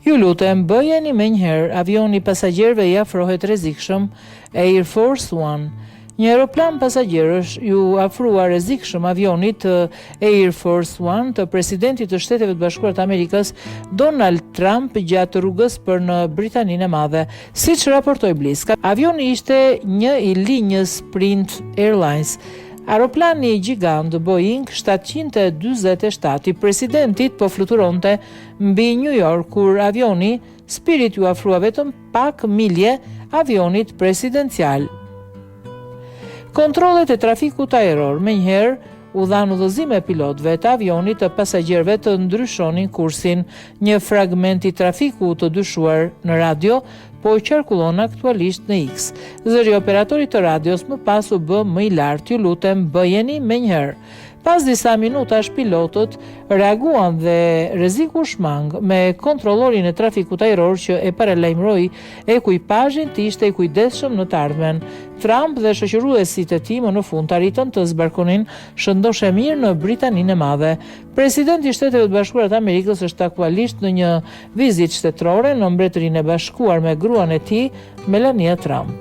Ju lutem, bëjeni menjëherë avioni pasagjerëve i afrohet rrezikshëm Air Force One. Një aeroplan pasagjerësh ju afrua rrezikshëm avionit të Air Force One të presidentit të Shteteve të Bashkuara të Amerikës Donald Trump gjatë rrugës për në Britaninë e Madhe, siç raportoi Bliss. Avioni ishte një i linjës Sprint Airlines. Aeroplani gjigant Boeing 747 i presidentit po fluturonte mbi New York kur avioni Spirit ju afrua vetëm pak milje avionit presidencial. Kontrollet e trafikut ajror menjëherë u dhan udhëzime pilotëve të avionit të pasagjerëve të ndryshonin kursin. Një fragment i trafikut të dyshuar në radio po qarkullon aktualisht në X. Zëri operatorit të radios më pas u bë më i lartë. Ju lutem, bëjeni menjëherë. Pas disa minutash pilotët reaguan dhe rreziku shmang me kontrollorin e trafikut ajror që e paralajmëroi ekuipazhin të ishte i kujdesshëm në të ardhmen. Trump dhe shoqëruesit e tij më në fund arritën të zbarkonin shëndoshë mirë në Britaninë e Madhe. Presidenti i Shteteve të Bashkuara të Amerikës është aktualisht në një vizitë shtetërore në Mbretërinë e Bashkuar me gruan e tij, Melania Trump.